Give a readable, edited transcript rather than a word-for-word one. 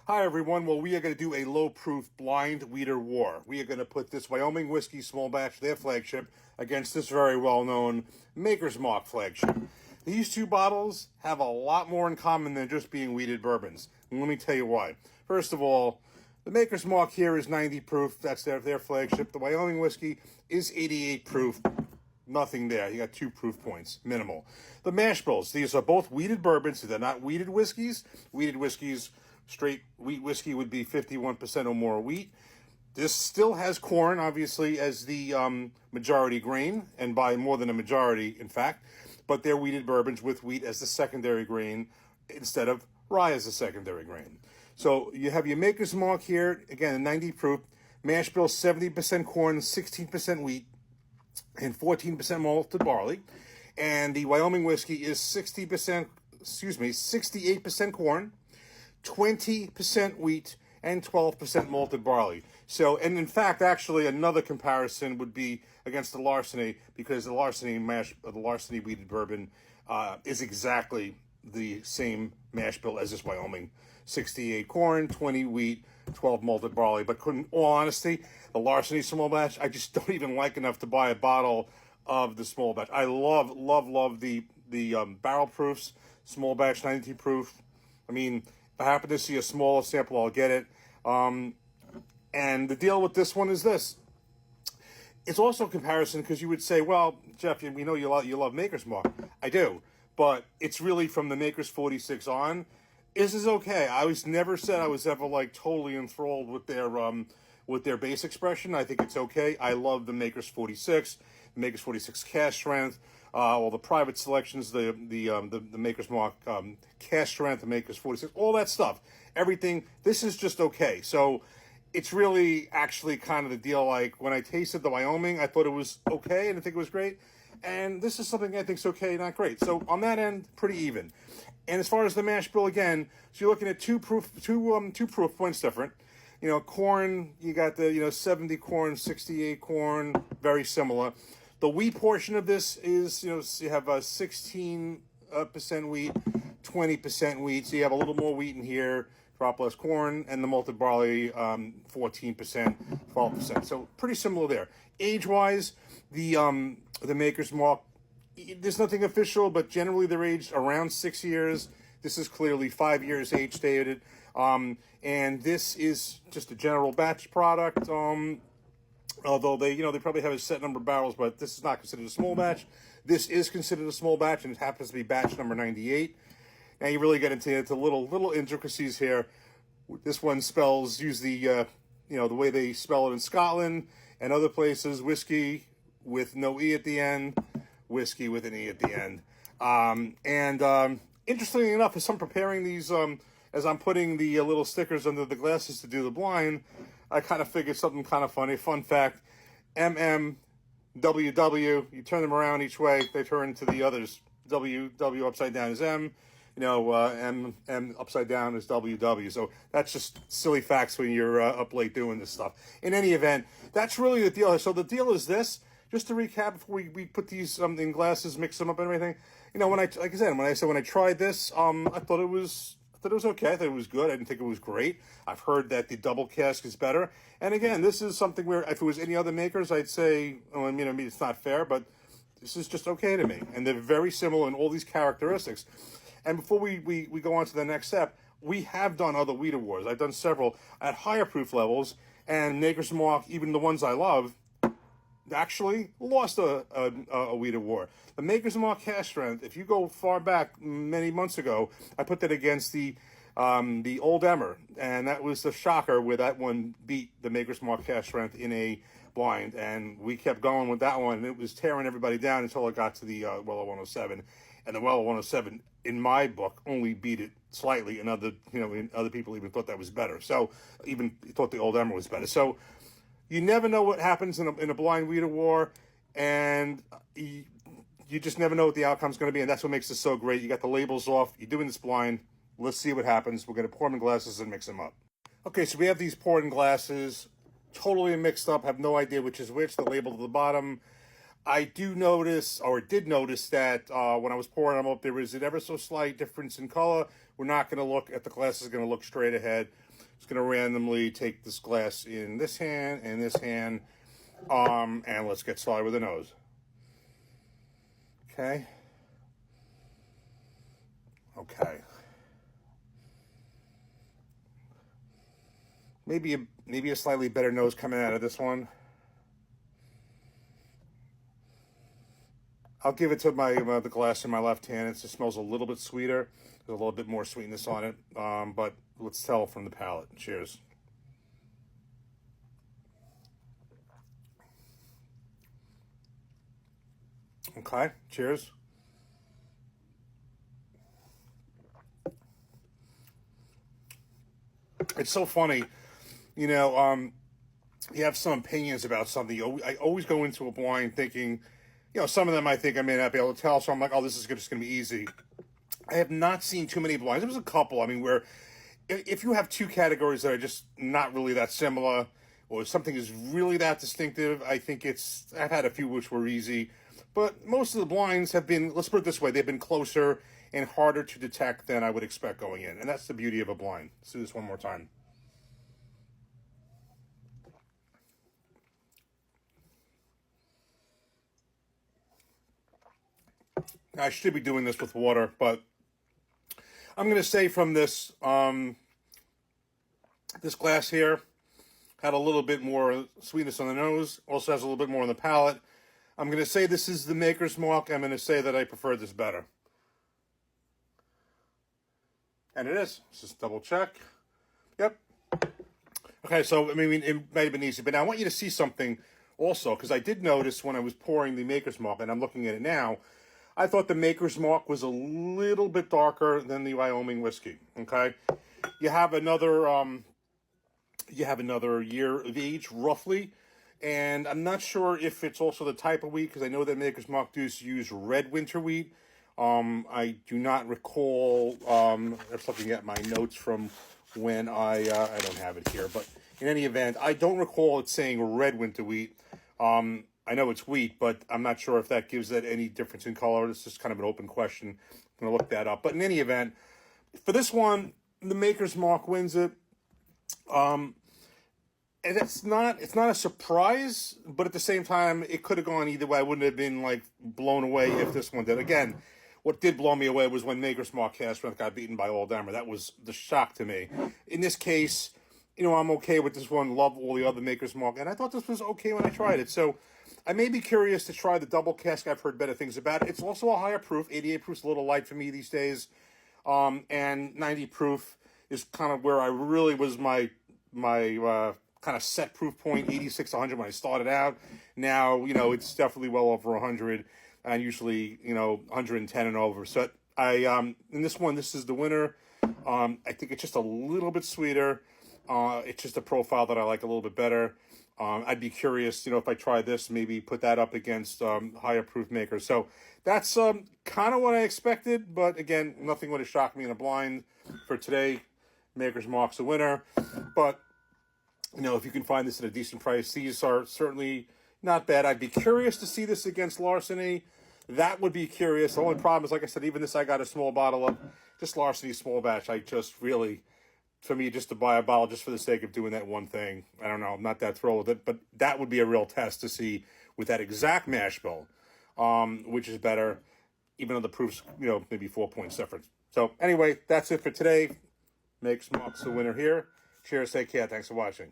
Hi, everyone. Well, we are going to do a low-proof blind weeder war. We are going to put this Wyoming Whiskey Small Batch, their flagship, against this very well-known Maker's Mark flagship. These two bottles have a lot more in common than just being weeded bourbons. And let me tell you why. First of all, the Maker's Mark here is 90 proof. That's their flagship. The Wyoming Whiskey is 88 proof. Nothing there. You got 2 proof points, minimal. The mash bills. These are both weeded bourbons. They're not weeded whiskeys. Weeded whiskeys, straight wheat whiskey would be 51% or more wheat. This still has corn, obviously, as the majority grain, and by more than a majority, in fact. But they're weeded bourbons with wheat as the secondary grain instead of rye as the secondary grain. So you have your Maker's Mark here, again, 90 proof. Mash bill, 70% corn, 16% wheat, and 14% malted barley. And the Wyoming whiskey is 68% corn, 20% wheat, and 12% malted barley. So, and in fact, actually, another comparison would be against the Larceny, because the Larceny weeded bourbon is exactly the same mash bill as this Wyoming. 68 corn, 20 wheat, 12 malted barley. But in all honesty, the Larceny small batch, I just don't even like enough to buy a bottle of the small batch. I love the barrel proofs, small batch 92 proof. I mean, if I happen to see a smaller sample, I'll get it. And the deal with this one is this. It's also a comparison because you would say, well, Jeff, we know you love Maker's Mark. I do. But it's really from the Maker's 46 on. This is okay. I was never said I was ever like totally enthralled with their base expression. I think it's okay. I love the Maker's 46, the Maker's 46 cask strength, all the private selections, the Maker's Mark cask strength, the Maker's 46, all that stuff. Everything. This is just okay. So it's really actually kind of the deal. Like when I tasted the Wyoming, I thought it was okay and I think it was great. And this is something I think is okay, not great. So on that end, pretty even. And as far as the mash bill, again, so you're looking at two proof points different. You know, corn, you got the 70 corn, 68 corn, very similar. The wheat portion of this is you have a 16% wheat, 20% wheat, so you have a little more wheat in here, drop less corn, and the malted barley 14%, 12%. So pretty similar there. Age-wise, the Maker's Mark, there's nothing official, but generally they're aged around 6 years. This is clearly 5 years age stated. And this is just a general batch product. Although they probably have a set number of barrels, but this is not considered a small batch. This is considered a small batch, and it happens to be batch number 98. Now you really get into little intricacies here. This one use the way they spell it in Scotland and other places, whiskey with no E at the end, whiskey with an E at the end. Interestingly enough, as I'm preparing these, as I'm putting the little stickers under the glasses to do the blind, I kind of figured something kind of funny. Fun fact, MMWW, you turn them around each way, they turn to the others. W upside down is M. M upside down is WW. So that's just silly facts when you're up late doing this stuff. In any event, that's really the deal. So the deal is this. Just to recap before we put these in glasses, mix them up and everything. When I tried this, I thought it was okay. I thought it was good. I didn't think it was great. I've heard that the double cask is better. And again, this is something where if it was any other makers, I'd say, it's not fair, but this is just okay to me. And they're very similar in all these characteristics. And before we go on to the next step, we have done other weeder wars. I've done several at higher proof levels, and Maker's Mark, even the ones I love, actually lost a weeder war. The Maker's Mark cask strength, if you go far back many months ago, I put that against the Old Emmer, and that was the shocker where that one beat the Maker's Mark cask strength in a blind, and we kept going with that one, and it was tearing everybody down until it got to the Weller 107, and the Weller 107, in my book, only beat it slightly, and other people even thought that was better. So even thought the Old Emmer was better. So you never know what happens in a blind weeder war, and you just never know what the outcome's going to be, and that's what makes this so great. You got the labels off. You're doing this blind. Let's see what happens. We're going to pour them in glasses and mix them up. Okay, so we have these poured in glasses, totally mixed up, have no idea which is which. The label at the bottom. I did notice that when I was pouring them up, there was an ever so slight difference in color. We're not going to look at the glasses, going to look straight ahead. Just going to randomly take this glass in this hand and this hand, and let's get started with the nose. Okay. Okay. Maybe a slightly better nose coming out of this one. I'll give it to the glass in my left hand. It just smells a little bit sweeter. There's a little bit more sweetness on it, but let's tell from the palate. Cheers. Okay, cheers. It's so funny, you know, you have some opinions about something. I always go into a blind thinking, you know, some of them I think I may not be able to tell, so I'm like, oh, this is just going to be easy. I have not seen too many blinds. There was a couple, I mean, where if you have two categories that are just not really that similar, or something is really that distinctive, I think I've had a few which were easy, but most of the blinds have been, let's put it this way, they've been closer and harder to detect than I would expect going in, and that's the beauty of a blind. Let's do this one more time. I should be doing this with water, but I'm going to say from this this glass here had a little bit more sweetness on the nose, also has a little bit more on the palate. I'm going to say this is the Maker's Mark. I'm going to say that I prefer this better. And it is. Let's just double check. Yep. Okay, so, I mean, it might have been easy, but now I want you to see something also, because I did notice when I was pouring the Maker's Mark, and I'm looking at it now, I thought the Maker's Mark was a little bit darker than the Wyoming whiskey, okay? You have another year of age, roughly, and I'm not sure if it's also the type of wheat, because I know that Maker's Mark does use red winter wheat. I do not recall, I'm looking at my notes from when I don't have it here, but in any event, I don't recall it saying red winter wheat. I know it's wheat, but I'm not sure if that gives that any difference in color. It's just kind of an open question. I'm going to look that up. But in any event, for this one, the Maker's Mark wins it. And it's not a surprise, but at the same time, it could have gone either way. I wouldn't have been like blown away if this one did. Again, what did blow me away was when Maker's Mark Cask Strength got beaten by Old Emmer. That was the shock to me. In this case, you know, I'm okay with this one. Love all the other Maker's Mark, and I thought this was okay when I tried it. So I may be curious to try the double cask. I've heard better things about it. It's also a higher proof. 88 proof is a little light for me these days, and 90 proof is kind of where I really was my kind of set proof point. 86 to 100 when I started out. Now, you know, it's definitely well over 100, and usually, you know, 110 and over. So in this one, this is the winner. I think it's just a little bit sweeter. It's just a profile that I like a little bit better. I'd be curious, you know, if I try this, maybe put that up against higher proof makers. So that's kind of what I expected, but again, nothing would have shocked me in a blind for today. Maker's Mark's a winner, but you know, if you can find this at a decent price, these are certainly not bad. I'd be curious to see this against Larceny. That would be curious. The only problem is, like I said, even this I got a small bottle of, just Larceny small batch. I just really, for me, just to buy a bottle just for the sake of doing that one thing, I don't know, I'm not that thrilled with it, but that would be a real test to see with that exact mash bill, which is better, even though the proof's, you know, maybe 4 points difference. So anyway, that's it for today. Maker's Mark's the winner here. Cheers, take care, thanks for watching.